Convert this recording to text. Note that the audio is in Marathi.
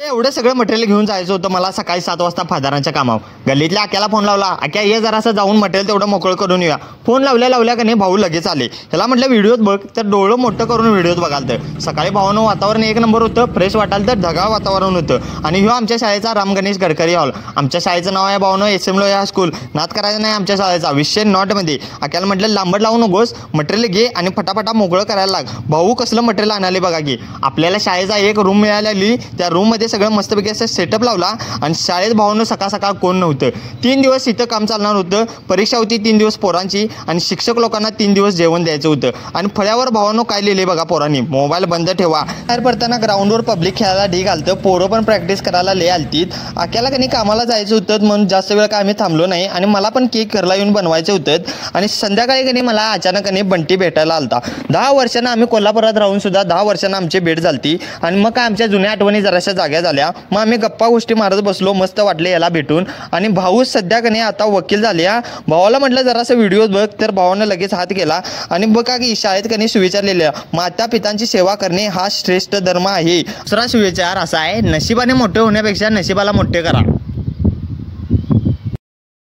एवढं सगळं मटेरियल घेऊन जायचं होतं मला सकाळी 7 वाजता फादारांच्या कामावर. गल्लीतल्या आक्याला फोन लावला, आक्या ये जरासं जाऊन मटेरियल तेवढं मोकळं करून येऊया. फोन लावल्या का नाही भाऊ लगेच आले. ह्याला म्हटलं व्हिडिओत बघ, तर डोळं मोठं करून व्हिडिओत बघाल. तर सकाळी भावानं वातावरण एक नंबर होतं, फ्रेश वाटाल तर ढगाळ वातावरण होतं. आणि ह्यो आमच्या शाळेचा राम गणेश गडकरी हॉल. आमच्या शाळेचं नाव आहे भावानं SM लोहिया स्कूल. नाद करायचं नाही आमच्या शाळेचा, विषय नॉटमध्ये. आक्याला म्हटलं लांबड लावू नकोस, मटेरियल घे आणि फटाफटा मोकळं करायला लाग. भाऊ कसलं मटेरियल आणाले बघा की. आपल्याला शाळेचा एक रूम मिळालेली, त्या रूममध्ये सगळं मस्तपैकी असं सेटअप लावला. आणि शाळेत भावानं सकाळ कोण नव्हतं. 3 दिवस इथं काम चालणार होतं. परीक्षा होती 3 दिवस पोरांची आणि शिक्षक लोकांना 3 दिवस जेवण द्यायचं होतं. आणि फळ्यावर भावानं काय लिहिले बघा पोरांनी, मोबाईल बंद ठेवा. बाहेर पडताना ग्राउंडवर पब्लिक खेळायला ढीग आलतं. पोरं पण प्रॅक्टिस करायला लय आलतीत. आक्याला कधी कामाला जायचं होतं म्हणून जास्त वेळ काय आम्ही थांबलो नाही. आणि मला पण केक घरला येऊन बनवायचे होतं. आणि संध्याकाळी कधी मला अचानक बंटी भेटायला आलता. 10 वर्षांना आम्ही कोल्हापुरात राहून सुद्धा 10 वर्षांना आमची भेट झालती. आणि मग काय आमच्या जुन्या आठवणी जराशा जाग्या झाल्या. मग आम्ही गप्पा गोष्टी मारत बसलो. मस्त वाटले याला भेटून. आणि भाऊ सध्या आता वकील झाले. भावाला म्हटलं जरासं व्हिडिओ बघ, तर भावानं लगेच हात केला. आणि बघा की शाळेत सुविचारलेल्या माता पितांची सेवा करणे हा श्रेष्ठ धर्म आहे. दुसरा सुविचार असा आहे, नशिबाने मोठे होण्यापेक्षा नशिबाला मोठे करा.